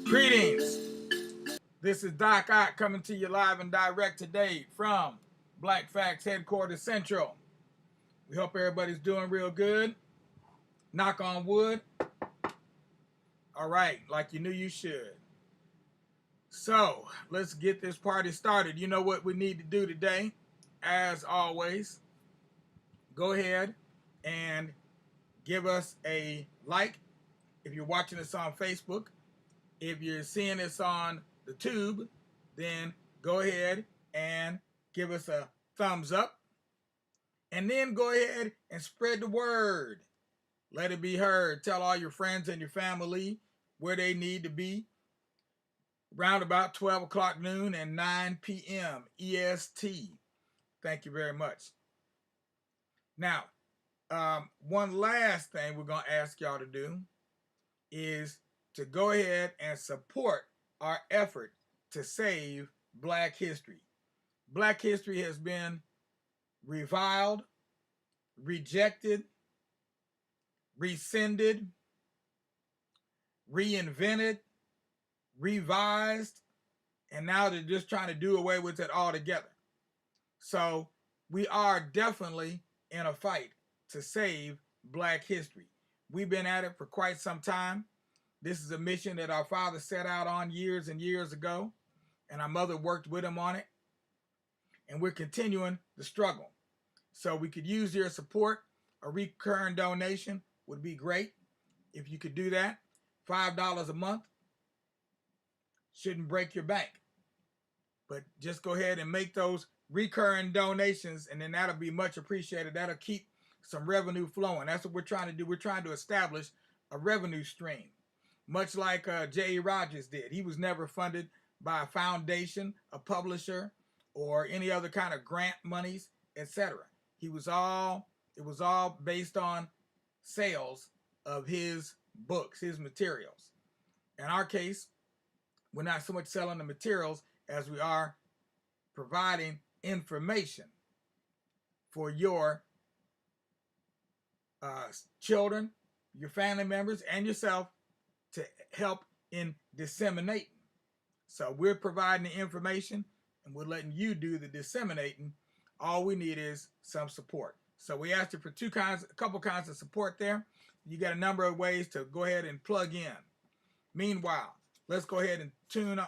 Greetings. This is Doc Ock coming to you live and direct today from Black Facts Headquarters Central. We hope everybody's doing real good. Knock on wood. All right, like you knew you should. So, let's get this party started. You know what we need to do today? As always, go ahead and give us a like if you're watching this on Facebook. If you're seeing this on the tube, then go ahead and give us a thumbs up. And then go ahead and spread the word. Let it be heard. Tell all your friends and your family where they need to be around about 12 o'clock noon and 9 p.m. EST. Thank you very much. Now, one last thing we're going to ask y'all to do is to go ahead and support our effort to save Black history. Black history has been reviled, rejected, rescinded, reinvented, revised, and now they're just trying to do away with it altogether. So we are definitely in a fight to save Black history. We've been at it for quite some time. This is a mission that our father set out on years and years ago, and our mother worked with him on it, and we're continuing the struggle. So we could use your support. A recurring donation would be great if you could do that. $5 a month shouldn't break your bank, but just go ahead and make those recurring donations, and then that'll be much appreciated. That'll keep some revenue flowing. That's what we're trying to do. We're trying to establish a revenue stream, much like J.E. Rogers did. He was never funded by a foundation, a publisher, or any other kind of grant monies, etc. It was all based on sales of his books, his materials. In our case, we're not so much selling the materials as we are providing information for your children, your family members, and yourself to help in disseminating. So we're providing the information and we're letting you do the disseminating. All we need is some support. So we asked you for a couple kinds of support there. You got a number of ways to go ahead and plug in. Meanwhile, let's go ahead and tune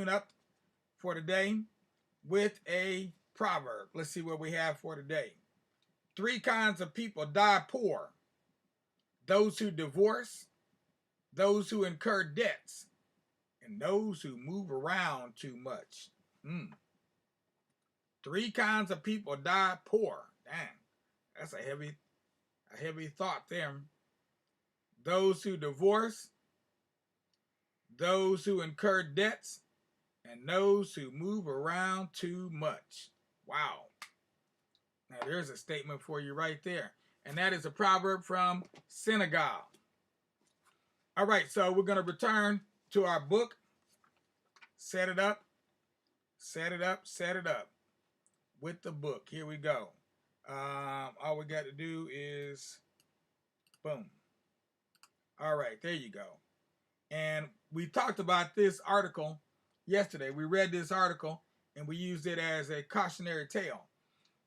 up for today with a proverb. Let's see what we have for today. 3 kinds of people die poor: those who divorce, those who incur debts, and those who move around too much. 3 kinds of people die poor. Dang, that's a heavy thought there. Those who divorce, those who incur debts, and those who move around too much. Wow. Now there's a statement for you right there. And that is a proverb from Senegal. All right, so we're going to return to our book. Set it up with the book. Here we go. All we got to do is boom. All right, there you go. And we talked about this article yesterday. We read this article and we used it as a cautionary tale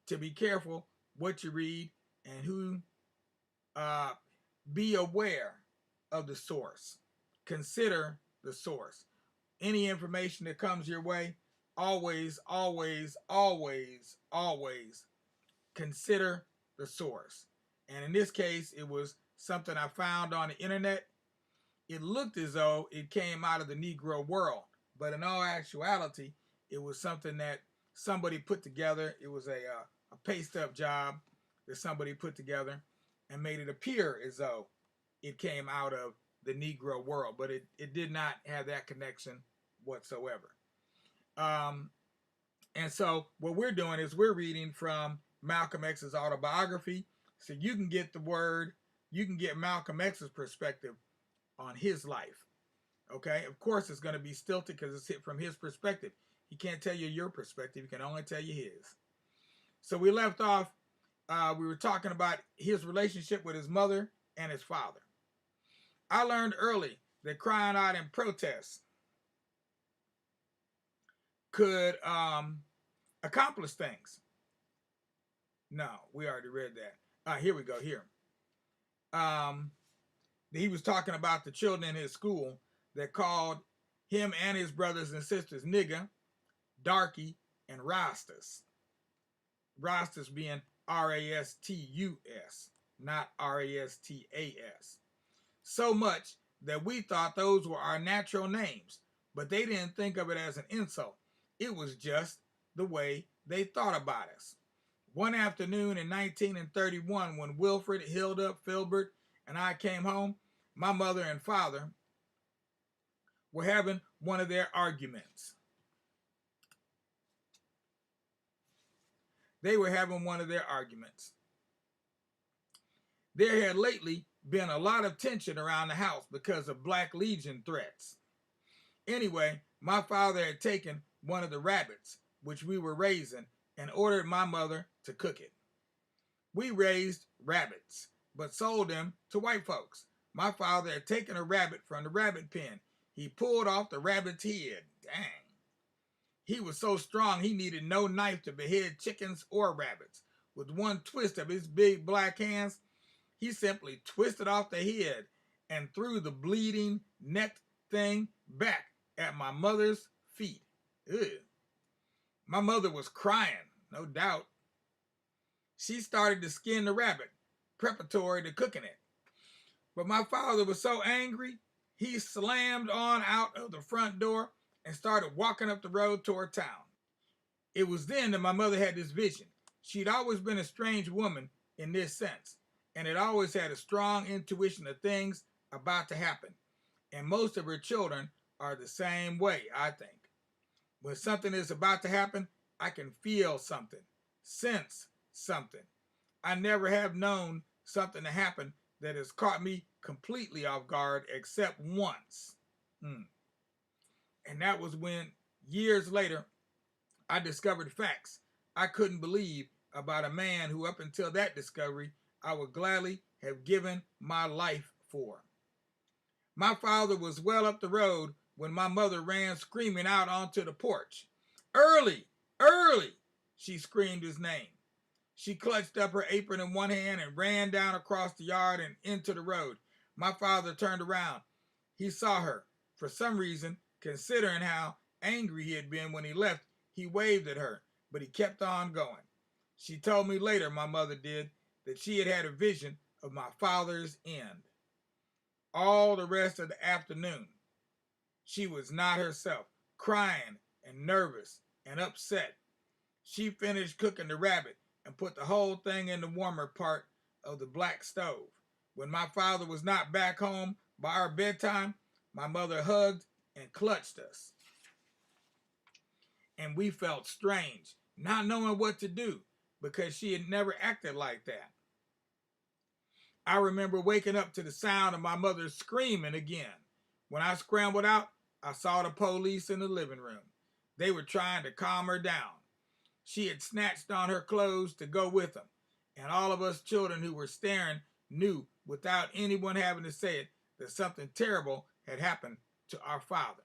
to be careful what you read and who. Be aware of the source. Consider the source. Any information that comes your way, always consider the source. And in this case, it was something I found on the internet. It looked as though it came out of the Negro world, but in all actuality, it was something that somebody put together. It was a paste up job that somebody put together and made it appear as though it came out of the Negro world, but it did not have that connection whatsoever. And so what we're doing is we're reading from Malcolm X's autobiography, so you can get the word, you can get Malcolm X's perspective on his life. Okay, of course it's going to be stilted because it's hit from his perspective. He can't tell you your perspective, he can only tell you his. So we left off, we were talking about his relationship with his mother and his father. I learned early that crying out in protest could accomplish things. No, we already read that. Here we go. Here. He was talking about the children in his school that called him and his brothers and sisters nigga, darky, and rastas. Rastas being Rastus, not Rastas. So much that we thought those were our natural names, but they didn't think of it as an insult. It was just the way they thought about us. One afternoon in 1931, when Wilfred, Hilda, Filbert, and I came home, my mother and father were having one of their arguments. They were having one of their arguments. There had lately been a lot of tension around the house because of Black Legion threats. Anyway, my father had taken one of the rabbits, which we were raising, and ordered my mother to cook it. We raised rabbits, but sold them to white folks. My father had taken a rabbit from the rabbit pen. He pulled off the rabbit's head. Dang. He was so strong he needed no knife to behead chickens or rabbits. With one twist of his big black hands, he simply twisted off the head and threw the bleeding neck thing back at my mother's feet. Ugh. My mother was crying, no doubt. She started to skin the rabbit, preparatory to cooking it. But my father was so angry, he slammed on out of the front door and started walking up the road toward town. It was then that my mother had this vision. She'd always been a strange woman in this sense, and had always had a strong intuition of things about to happen. And most of her children are the same way, I think. When something is about to happen, I can feel something, sense something. I never have known something to happen that has caught me completely off guard except once. And that was when, years later, I discovered facts I couldn't believe about a man who, up until that discovery, I would gladly have given my life for. My father was well up the road when my mother ran screaming out onto the porch. Early, early, she screamed his name. She clutched up her apron in one hand and ran down across the yard and into the road. My father turned around. He saw her. For some reason, considering how angry he had been when he left, he waved at her, but he kept on going. She told me later, my mother did, that she had had a vision of my father's end. All the rest of the afternoon, she was not herself, crying and nervous and upset. She finished cooking the rabbit and put the whole thing in the warmer part of the black stove. When my father was not back home by our bedtime, my mother hugged and clutched us. And we felt strange, not knowing what to do, because she had never acted like that. I remember waking up to the sound of my mother screaming again. When I scrambled out, I saw the police in the living room. They were trying to calm her down. She had snatched on her clothes to go with them, and all of us children who were staring knew, without anyone having to say it, that something terrible had happened to our father.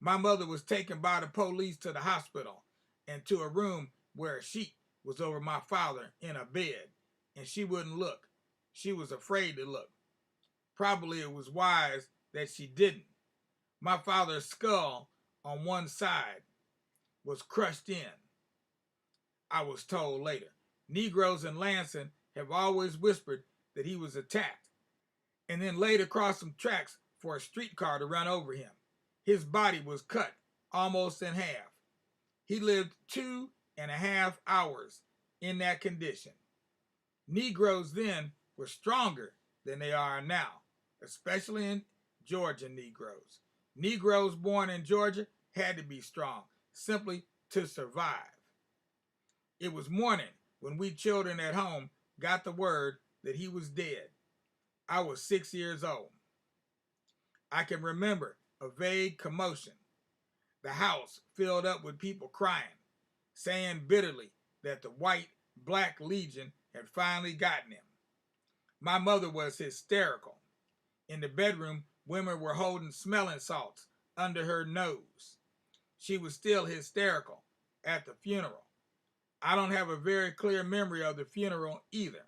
My mother was taken by the police to the hospital and to a room where a sheet was over my father in a bed, and she wouldn't look. She was afraid to look. Probably it was wise that she didn't. My father's skull on one side was crushed in. I was told later. Negroes in Lansing have always whispered that he was attacked and then laid across some tracks for a streetcar to run over him. His body was cut almost in half. He lived 2.5 hours in that condition. Negroes then were stronger than they are now, especially in Georgia Negroes. Negroes born in Georgia had to be strong, simply to survive. It was morning when we children at home got the word that he was dead. I was 6 years old. I can remember a vague commotion. The house filled up with people crying, saying bitterly that the white Black Legion had finally gotten him. My mother was hysterical. In the bedroom, women were holding smelling salts under her nose. She was still hysterical at the funeral. I don't have a very clear memory of the funeral either.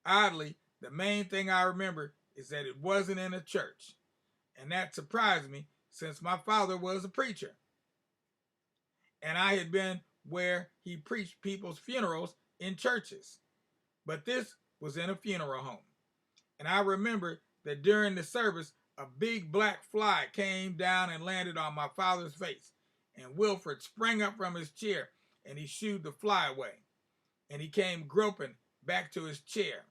Oddly, the main thing I remember is that it wasn't in a church, and that surprised me since my father was a preacher, and I had been where he preached people's funerals in churches. But this was in a funeral home. And I remember that during the service, a big black fly came down and landed on my father's face. And Wilfred sprang up from his chair and he shooed the fly away. And he came groping back to his chair.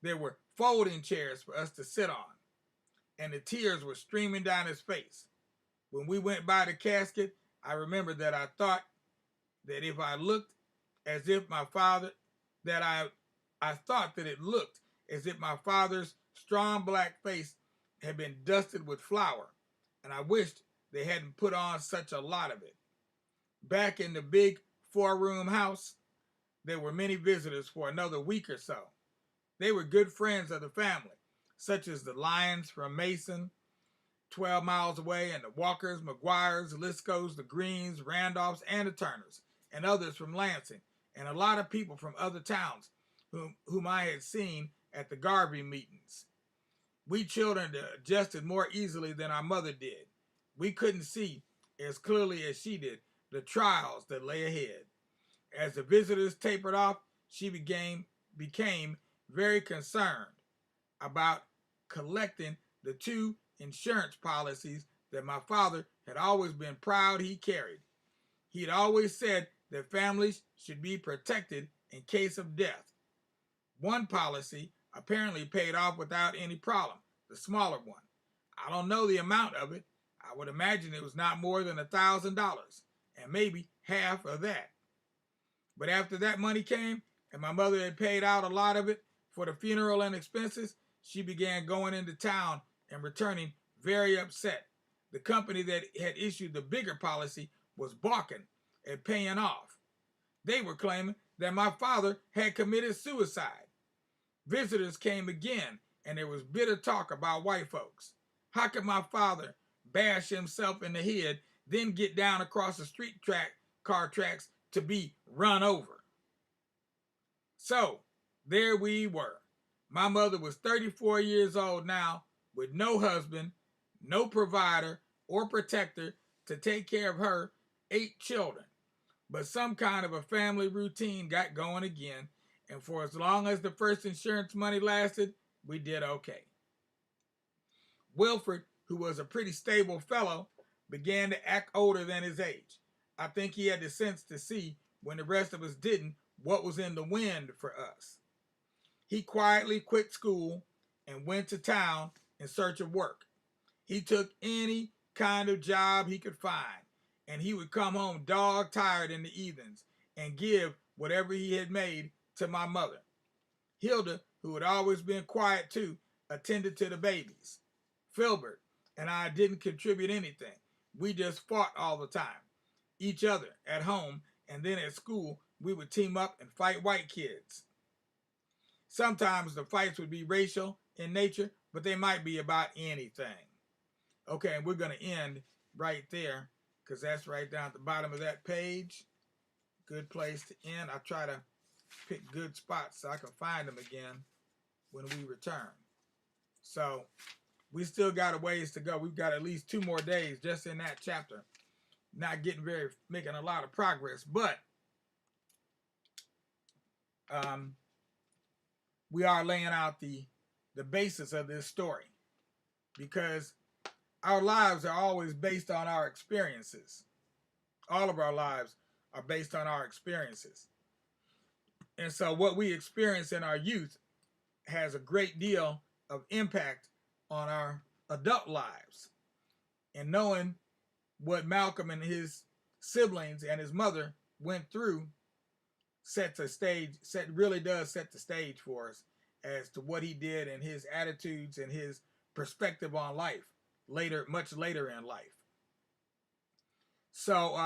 There were folding chairs for us to sit on, and the tears were streaming down his face. When we went by the casket, I remember that I thought that if I looked as if my father, that I thought that it looked as if my father's strong black face had been dusted with flour, and I wished they hadn't put on such a lot of it. Back in the big 4-room house, there were many visitors for another week or so. They were good friends of the family, such as the Lyons from Mason, 12 miles away, and the Walkers, McGuires, Liscos, the Greens, Randolphs, and the Turners, and others from Lansing, and a lot of people from other towns whom I had seen at the Garvey meetings. We children adjusted more easily than our mother did. We couldn't see as clearly as she did the trials that lay ahead. As the visitors tapered off, she became very concerned about collecting the 2 insurance policies that my father had always been proud he carried. He had always said that families should be protected in case of death. One policy apparently paid off without any problem, the smaller one. I don't know the amount of it. I would imagine it was not more than $1,000, and maybe half of that. But after that money came, and my mother had paid out a lot of it for the funeral and expenses, she began going into town and returning very upset. The company that had issued the bigger policy was balking at paying off. They were claiming that my father had committed suicide. Visitors came again, and there was bitter talk about white folks. How could my father bash himself in the head, then get down across the car tracks to be run over? So, there we were. My mother was 34 years old now, with no husband, no provider or protector to take care of her 8 children. But some kind of a family routine got going again, and for as long as the first insurance money lasted, we did okay. Wilfred, who was a pretty stable fellow, began to act older than his age. I think he had the sense to see, when the rest of us didn't, what was in the wind for us. He quietly quit school and went to town in search of work. He took any kind of job he could find, and he would come home dog tired in the evenings and give whatever he had made to my mother. Hilda, who had always been quiet too, attended to the babies. Filbert and I didn't contribute anything. We just fought all the time. Each other at home, and then at school we would team up and fight white kids. Sometimes the fights would be racial in nature, but they might be about anything. Okay, and we're going to end right there, because that's right down at the bottom of that page. Good place to end. I try to pick good spots so I can find them again when we return. So we still got a ways to go. We've got at least 2 more days just in that chapter. Not making a lot of progress, but we are laying out the basis of this story, because our lives are always based on our experiences. All of our lives are based on our experiences. And so what we experience in our youth has a great deal of impact on our adult lives. And knowing what Malcolm and his siblings and his mother went through really does set the stage for us as to what he did and his attitudes and his perspective on life much later in life. So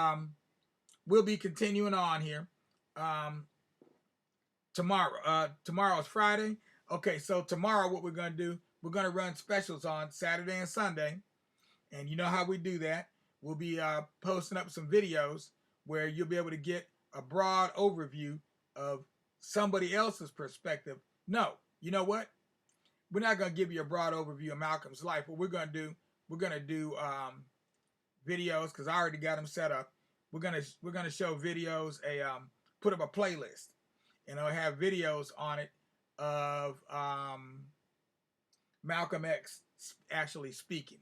we'll be continuing on here tomorrow. Tomorrow's Friday. Okay, so tomorrow what we're going to do, we're going to run specials on Saturday and Sunday. And you know how we do that. We'll be posting up some videos where you'll be able to get a broad overview of somebody else's perspective. No, you know what? We're not going to give you a broad overview of Malcolm's life. What we're going to do videos, because I already got them set up. We're gonna show videos, put up a playlist, and I'll have videos on it of Malcolm X actually speaking.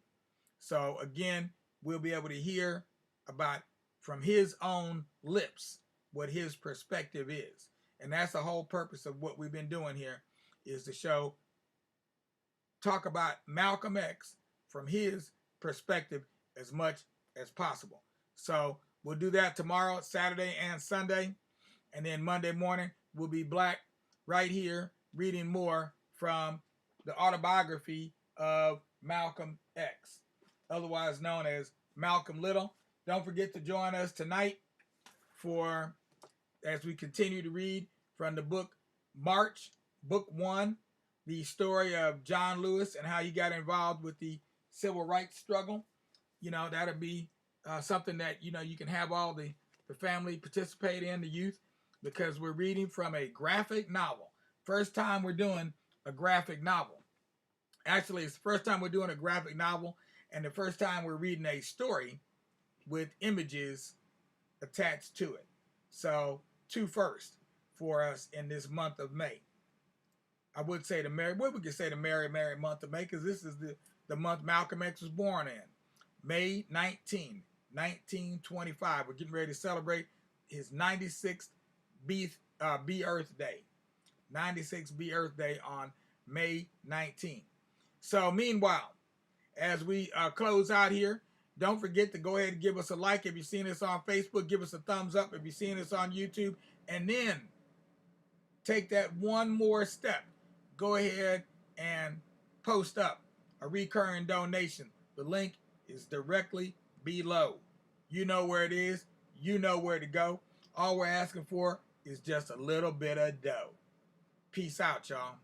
So again, we'll be able to hear about from his own lips what his perspective is. And that's the whole purpose of what we've been doing here, is to talk about Malcolm X from his perspective as much as possible. So we'll do that tomorrow, Saturday and Sunday. And then Monday morning, we'll be back right here reading more from the autobiography of Malcolm X, otherwise known as Malcolm Little. Don't forget to join us tonight as we continue to read from the book March, Book 1, the story of John Lewis and how he got involved with the civil rights struggle. That'll be something that, you can have all the family participate in, the youth, because we're reading from a graphic novel. First time we're doing a graphic novel. Actually, it's the first time we're doing a graphic novel, and the first time we're reading a story with images attached to it. So, 2 firsts for us in this month of May. I would say the merry month of May, because this is the month Malcolm X was born in. May 19, 1925. We're getting ready to celebrate his 96th Earth Day. 96th Earth Day on May 19. So meanwhile, as we close out here, don't forget to go ahead and give us a like. If you've seen us on Facebook, give us a thumbs up. If you've seen us on YouTube, and then take that one more step. Go ahead and post up a recurring donation. The link is directly below. You know where it is. You know where to go. All we're asking for is just a little bit of dough. Peace out, y'all.